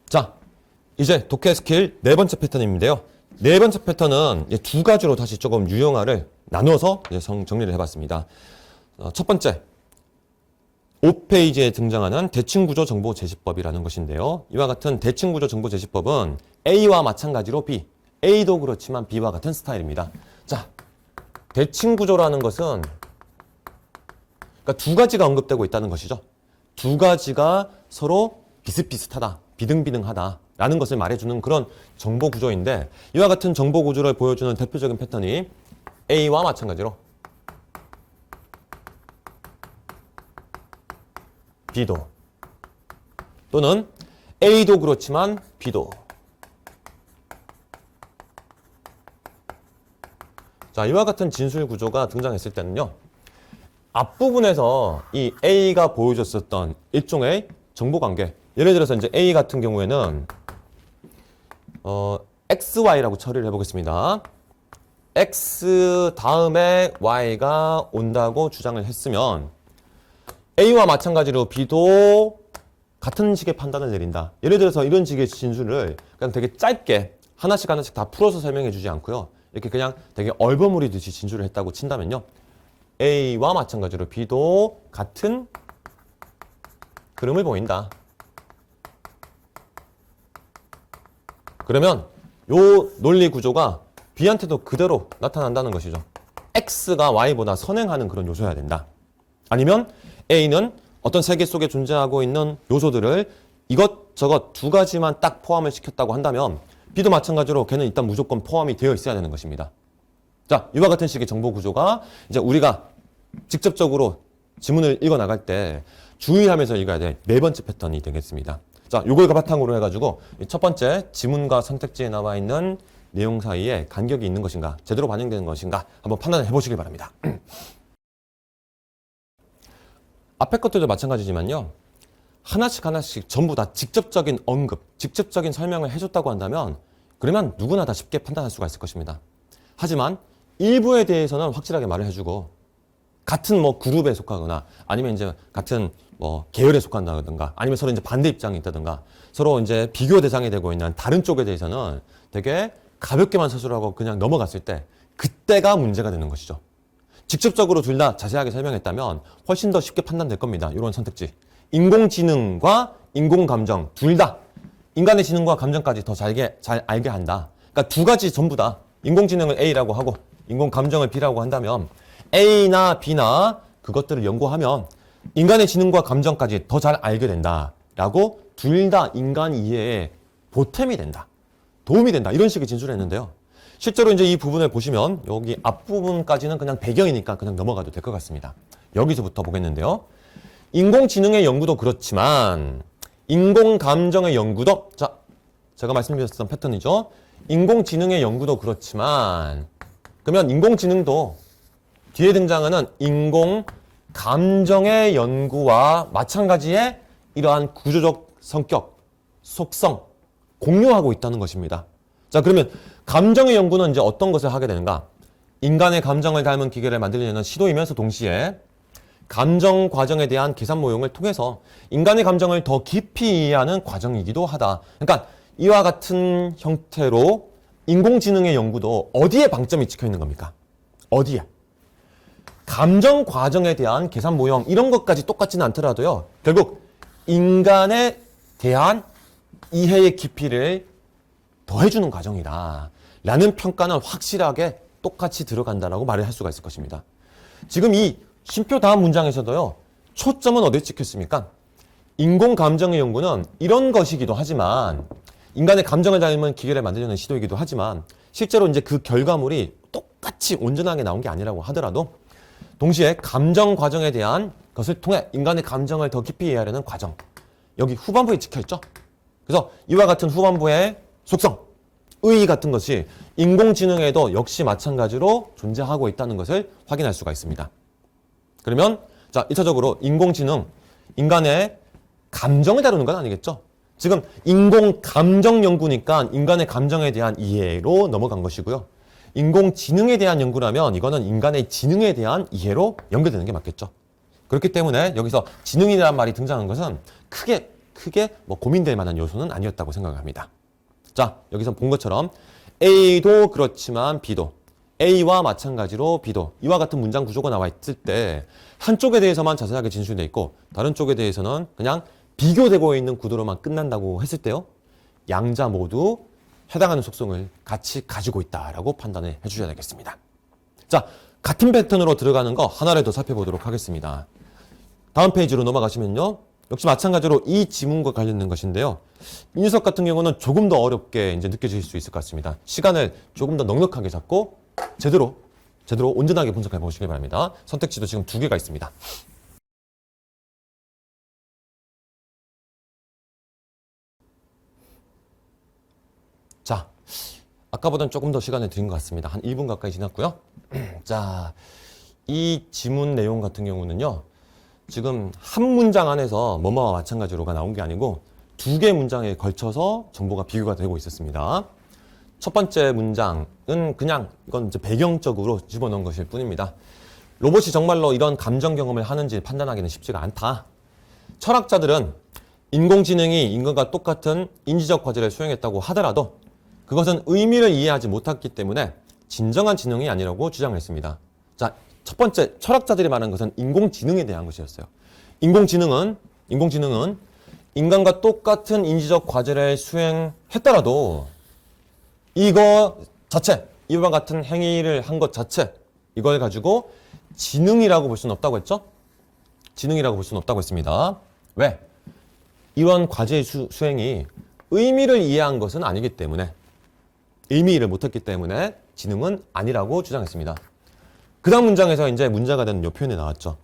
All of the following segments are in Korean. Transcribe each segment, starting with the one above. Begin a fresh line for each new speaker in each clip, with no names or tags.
자, 이제 독해 스킬 네 번째 패턴인데요. 네 번째 패턴은 이제 두 가지로 다시 조금 유형화를 나누어서 이제 정리를 해봤습니다. 첫 번째, 5페이지에 등장하는 대칭구조 정보 제시법이라는 것인데요. 이와 같은 대칭구조 정보 제시법은 A와 마찬가지로 B, A도 그렇지만 B와 같은 스타일입니다. 자, 대칭구조라는 것은 그러니까 두 가지가 언급되고 있다는 것이죠. 두 가지가 서로 비슷비슷하다, 비등비등하다 라는 것을 말해주는 그런 정보 구조인데, 이와 같은 정보 구조를 보여주는 대표적인 패턴이 A와 마찬가지로 B도, 또는 A도 그렇지만 B도. 자, 이와 같은 진술 구조가 등장했을 때는요, 앞부분에서 이 A가 보여줬었던 일종의 정보 관계, 예를 들어서 이제 A 같은 경우에는 XY라고 처리를 해보겠습니다. X 다음에 Y가 온다고 주장을 했으면 A와 마찬가지로 B도 같은 식의 판단을 내린다. 예를 들어서 이런 식의 진술을 그냥 되게 짧게 하나씩 다 풀어서 설명해 주지 않고요. 이렇게 그냥 되게 얼버무리듯이 진술을 했다고 친다면요, A와 마찬가지로 B도 같은 그림을 보인다. 그러면 요 논리 구조가 B한테도 그대로 나타난다는 것이죠. X가 Y보다 선행하는 그런 요소여야 된다. 아니면 A는 어떤 세계 속에 존재하고 있는 요소들을 이것저것 두 가지만 딱 포함을 시켰다고 한다면 B도 마찬가지로 걔는 일단 무조건 포함이 되어 있어야 되는 것입니다. 자, 이와 같은 식의 정보 구조가 이제 우리가 직접적으로 지문을 읽어 나갈 때 주의하면서 읽어야 될 네 번째 패턴이 되겠습니다. 자, 요걸 바탕으로 해가지고 첫 번째, 지문과 선택지에 나와 있는 내용 사이에 간격이 있는 것인가, 제대로 반영되는 것인가 한번 판단을 해보시길 바랍니다. 앞에 것들도 마찬가지지만요, 하나씩 전부 다 직접적인 언급, 직접적인 설명을 해줬다고 한다면 그러면 누구나 다 쉽게 판단할 수가 있을 것입니다. 하지만 일부에 대해서는 확실하게 말을 해주고, 같은 뭐 그룹에 속하거나 아니면 이제 같은 뭐 계열에 속한다든가 아니면 서로 이제 반대 입장이 있다든가 서로 이제 비교 대상이 되고 있는 다른 쪽에 대해서는 되게 가볍게만 서술하고 그냥 넘어갔을 때 그때가 문제가 되는 것이죠. 직접적으로 둘 다 자세하게 설명했다면 훨씬 더 쉽게 판단될 겁니다. 이런 선택지. 인공지능과 인공감정 둘 다 인간의 지능과 감정까지 더 잘 알게 한다. 그러니까 두 가지 전부 다 인공지능을 A라고 하고 인공감정을 B라고 한다면 A나 B나 그것들을 연구하면 인간의 지능과 감정까지 더 잘 알게 된다라고 둘 다 인간 이해에 보탬이 된다. 도움이 된다. 이런 식의 진술을 했는데요. 실제로 이제 이 부분을 보시면 여기 앞부분까지는 그냥 배경이니까 그냥 넘어가도 될 것 같습니다. 여기서부터 보겠는데요. 인공지능의 연구도 그렇지만 인공감정의 연구도, 자, 제가 말씀드렸던 패턴이죠. 인공지능의 연구도 그렇지만 그러면 인공지능도 뒤에 등장하는 인공감정의 연구와 마찬가지의 이러한 구조적 성격, 속성 공유하고 있다는 것입니다. 자, 그러면 감정의 연구는 이제 어떤 것을 하게 되는가? 인간의 감정을 닮은 기계를 만들려는 시도이면서 동시에 감정 과정에 대한 계산 모형을 통해서 인간의 감정을 더 깊이 이해하는 과정이기도 하다. 그러니까 이와 같은 형태로 인공지능의 연구도 어디에 방점이 찍혀 있는 겁니까? 어디에? 감정 과정에 대한 계산 모형 이런 것까지 똑같지는 않더라도요, 결국 인간에 대한 이해의 깊이를 더해주는 과정이다 라는 평가는 확실하게 똑같이 들어간다라고 말을 할 수가 있을 것입니다. 지금 이 쉼표 다음 문장에서도요, 초점은 어디에 찍혔습니까? 인공감정의 연구는 이런 것이기도 하지만 인간의 감정을 닮은 기계를 만들려는 시도이기도 하지만 실제로 이제 그 결과물이 똑같이 온전하게 나온 게 아니라고 하더라도 동시에 감정 과정에 대한 것을 통해 인간의 감정을 더 깊이 이해하려는 과정, 여기 후반부에 찍혀있죠. 그래서 이와 같은 후반부의 속성, 의의 같은 것이 인공지능에도 역시 마찬가지로 존재하고 있다는 것을 확인할 수가 있습니다. 그러면 자, 1차적으로 인공지능, 인간의 감정을 다루는 건 아니겠죠. 지금 인공감정 연구니까 인간의 감정에 대한 이해로 넘어간 것이고요. 인공지능에 대한 연구라면 이거는 인간의 지능에 대한 이해로 연결되는 게 맞겠죠. 그렇기 때문에 여기서 지능이라는 말이 등장한 것은 크게 크게 뭐 고민될 만한 요소는 아니었다고 생각합니다. 자, 여기서 본 것처럼 A도 그렇지만 B도, A와 마찬가지로 B도 이와 같은 문장 구조가 나와 있을 때 한쪽에 대해서만 자세하게 진술되어 있고 다른 쪽에 대해서는 그냥 비교되고 있는 구도로만 끝난다고 했을 때요. 양자 모두 해당하는 속성을 같이 가지고 있다라고 판단을 해주셔야 되겠습니다. 자, 같은 패턴으로 들어가는 거 하나를 더 살펴보도록 하겠습니다. 다음 페이지로 넘어가시면요. 역시 마찬가지로 이 지문과 관련된 것인데요. 이 녀석 같은 경우는 조금 더 어렵게 이제 느껴질 수 있을 것 같습니다. 시간을 조금 더 넉넉하게 잡고 제대로 온전하게 분석해 보시기 바랍니다. 선택지도 지금 2개가 있습니다. 자, 아까보다는 조금 더 시간을 드린 것 같습니다. 한 1분 가까이 지났고요. 자, 이 지문 내용 같은 경우는요. 지금 한 문장 안에서 뭐뭐와 마찬가지로가 나온 게 아니고 2개 문장에 걸쳐서 정보가 비교가 되고 있었습니다. 첫 번째 문장은 그냥 이건 이제 배경적으로 집어넣은 것일 뿐입니다. 로봇이 정말로 이런 감정 경험을 하는지 판단하기는 쉽지가 않다. 철학자들은 인공지능이 인간과 똑같은 인지적 과제를 수행했다고 하더라도 그것은 의미를 이해하지 못했기 때문에 진정한 지능이 아니라고 주장했습니다. 자, 첫 번째 철학자들이 말하는 것은 인공지능에 대한 것이었어요. 인공지능은 인간과 똑같은 인지적 과제를 수행했더라도 이거 자체, 이와 같은 행위를 한 것 자체, 이걸 가지고 지능이라고 볼 수는 없다고 했죠? 지능이라고 볼 수는 없다고 했습니다. 왜? 이런 과제의 수행이 의미를 이해한 것은 아니기 때문에, 의미를 못했기 때문에 지능은 아니라고 주장했습니다. 그 다음 문장에서 이제 문제가 되는 이 표현이 나왔죠.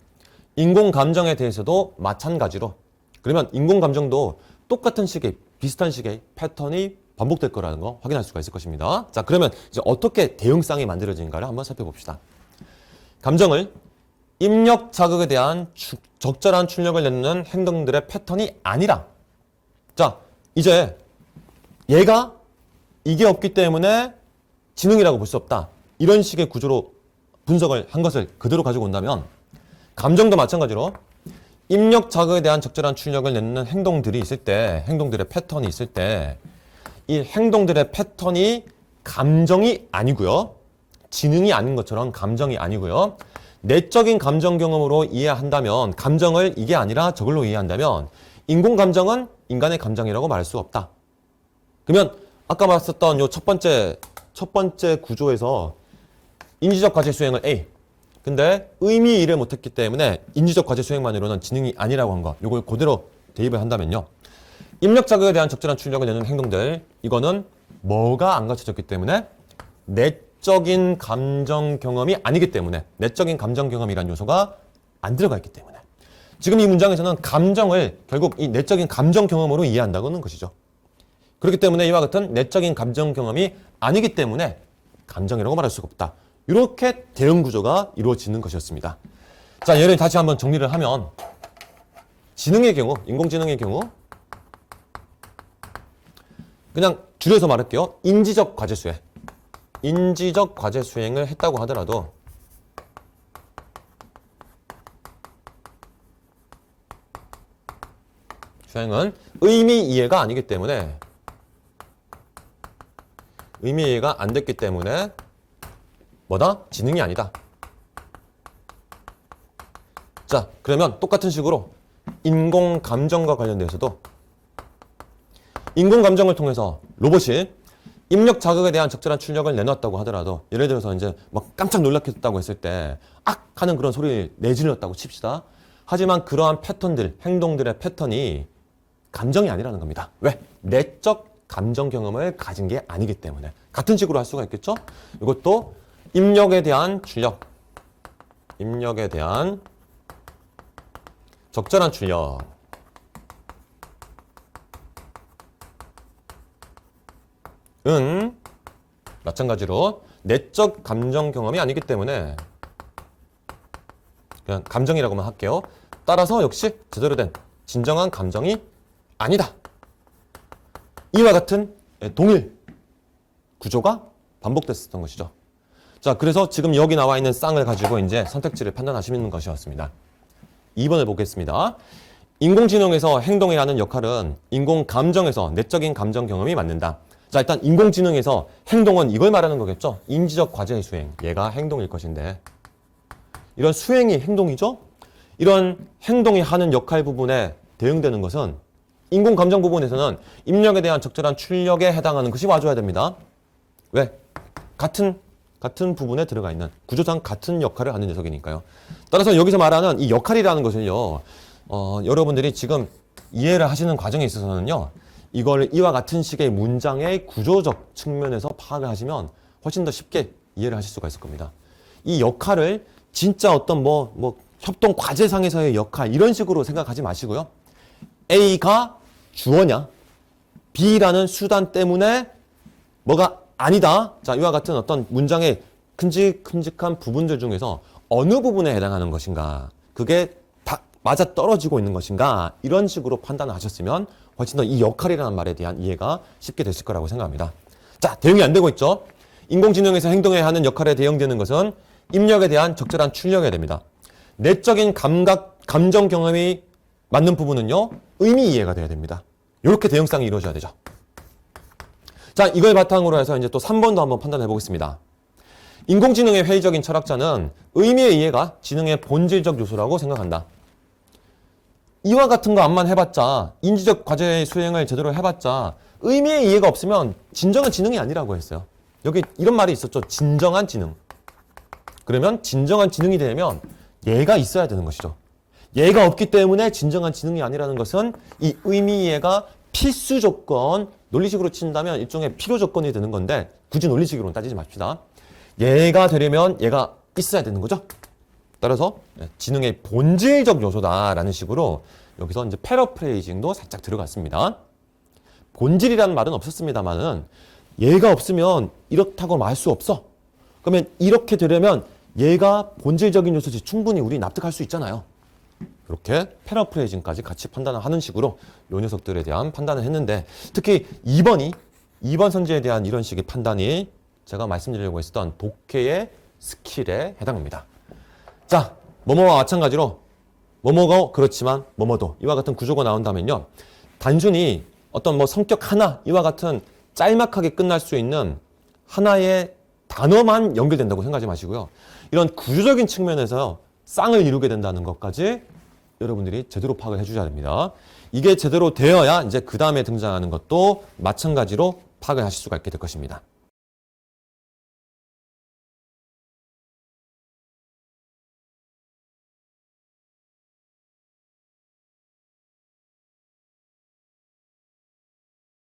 인공 감정에 대해서도 마찬가지로, 그러면 인공 감정도 똑같은 식의, 비슷한 식의 패턴이 반복될 거라는 거 확인할 수가 있을 것입니다. 자, 그러면 이제 어떻게 대응상이 만들어지는가를 한번 살펴봅시다. 감정을 입력 자극에 대한 적절한 출력을 내는 행동들의 패턴이 아니라, 자, 이제 얘가 이게 없기 때문에 지능이라고 볼 수 없다. 이런 식의 구조로 분석을 한 것을 그대로 가지고 온다면 감정도 마찬가지로 입력 자극에 대한 적절한 출력을 내는 행동들이 있을 때, 행동들의 패턴이 있을 때 이 행동들의 패턴이 감정이 아니고요. 지능이 아닌 것처럼 감정이 아니고요. 내적인 감정 경험으로 이해한다면, 감정을 이게 아니라 저걸로 이해한다면 인공 감정은 인간의 감정이라고 말할 수 없다. 그러면 아까 말했었던 요 첫 번째 구조에서 인지적 과제 수행을 A, 근데 의미 이해를 못했기 때문에 인지적 과제 수행만으로는 지능이 아니라고 한 거, 요걸 그대로 대입을 한다면요. 입력 자극에 대한 적절한 출력을 내는 행동들, 이거는 뭐가 안 갖춰졌기 때문에 내적인 감정 경험이 아니기 때문에, 내적인 감정 경험이라는 요소가 안 들어가 있기 때문에 지금 이 문장에서는 감정을 결국 이 내적인 감정 경험으로 이해한다는 것이죠. 그렇기 때문에 이와 같은 내적인 감정 경험이 아니기 때문에 감정이라고 말할 수가 없다. 이렇게 대응 구조가 이루어지는 것이었습니다. 자, 예를 다시 한번 정리를 하면 지능의 경우, 인공지능의 경우 그냥 줄여서 말할게요. 인지적 과제 수행. 인지적 과제 수행을 했다고 하더라도 수행은 의미 이해가 아니기 때문에, 의미 이해가 안 됐기 때문에 뭐다? 지능이 아니다. 자, 그러면 똑같은 식으로 인공 감정과 관련돼서도 인공 감정을 통해서 로봇이 입력 자극에 대한 적절한 출력을 내놨다고 하더라도, 예를 들어서 이제 막 깜짝 놀랐다고 했을 때 악 하는 그런 소리를 내질렀다고 칩시다. 하지만 그러한 패턴들, 행동들의 패턴이 감정이 아니라는 겁니다. 왜? 내적 감정 경험을 가진 게 아니기 때문에. 같은 식으로 할 수가 있겠죠? 이것도 입력에 대한 출력, 입력에 대한 적절한 출력, 은 마찬가지로 내적 감정 경험이 아니기 때문에 그냥 감정이라고만 할게요. 따라서 역시 제대로 된 진정한 감정이 아니다. 이와 같은 동일 구조가 반복됐었던 것이죠. 자, 그래서 지금 여기 나와 있는 쌍을 가지고 이제 선택지를 판단하시는 것이었습니다. 2번을 보겠습니다. 인공지능에서 행동이라는 역할은 인공감정에서 내적인 감정 경험이 맡는다. 자, 일단 인공지능에서 행동은 이걸 말하는 거겠죠? 인지적 과제의 수행. 얘가 행동일 것인데. 이런 수행이 행동이죠? 이런 행동이 하는 역할 부분에 대응되는 것은 인공감정 부분에서는 입력에 대한 적절한 출력에 해당하는 것이 와줘야 됩니다. 왜? 같은 부분에 들어가 있는 구조상 같은 역할을 하는 녀석이니까요. 따라서 여기서 말하는 이 역할이라는 것을요. 여러분들이 지금 이해를 하시는 과정에 있어서는요. 이걸 이와 같은 식의 문장의 구조적 측면에서 파악을 하시면 훨씬 더 쉽게 이해를 하실 수가 있을 겁니다. 이 역할을 진짜 어떤 협동 과제상에서의 역할 이런 식으로 생각하지 마시고요. A가 주어냐, B라는 수단 때문에 뭐가 아니다. 자, 이와 같은 어떤 문장의 큼직큼직한 부분들 중에서 어느 부분에 해당하는 것인가, 그게 다 맞아 떨어지고 있는 것인가, 이런 식으로 판단을 하셨으면 훨씬 더 이 역할이라는 말에 대한 이해가 쉽게 되실 거라고 생각합니다. 자, 대응이 안 되고 있죠. 인공지능에서 행동해야 하는 역할에 대응되는 것은 입력에 대한 적절한 출력이어야 됩니다. 내적인 감정 경험이 맞는 부분은요, 의미 이해가 돼야 됩니다. 이렇게 대응상이 이루어져야 되죠. 자, 이걸 바탕으로 해서 이제 또 3번도 한번 판단해 보겠습니다. 인공지능의 회의적인 철학자는 의미의 이해가 지능의 본질적 요소라고 생각한다. 이와 같은 거 암만 해봤자, 인지적 과제의 수행을 제대로 해봤자 의미의 이해가 없으면 진정한 지능이 아니라고 했어요. 여기 이런 말이 있었죠. 진정한 지능. 그러면 진정한 지능이 되려면 얘가 있어야 되는 것이죠. 얘가 없기 때문에 진정한 지능이 아니라는 것은 이 의미 이해가 필수 조건, 논리식으로 친다면 일종의 필요 조건이 되는 건데 굳이 논리식으로는 따지지 맙시다. 얘가 되려면 얘가 있어야 되는 거죠. 따라서 지능의 본질적 요소다라는 식으로 여기서 이제 패러프레이징도 살짝 들어갔습니다. 본질이라는 말은 없었습니다만은 얘가 없으면 이렇다고 말 수 없어. 그러면 이렇게 되려면 얘가 본질적인 요소지, 충분히 우리 납득할 수 있잖아요. 이렇게 패러프레이징까지 같이 판단을 하는 식으로 요 녀석들에 대한 판단을 했는데, 특히 2번 선지에 대한 이런 식의 판단이 제가 말씀드리려고 했었던 독해의 스킬에 해당합니다. 자, 뭐뭐와 마찬가지로 뭐뭐가 그렇지만 뭐뭐도 이와 같은 구조가 나온다면요. 단순히 어떤 성격 하나, 이와 같은 짤막하게 끝날 수 있는 하나의 단어만 연결된다고 생각하지 마시고요. 이런 구조적인 측면에서 쌍을 이루게 된다는 것까지 여러분들이 제대로 파악을 해주셔야 됩니다. 이게 제대로 되어야 이제 그 다음에 등장하는 것도 마찬가지로 파악을 하실 수가 있게 될 것입니다.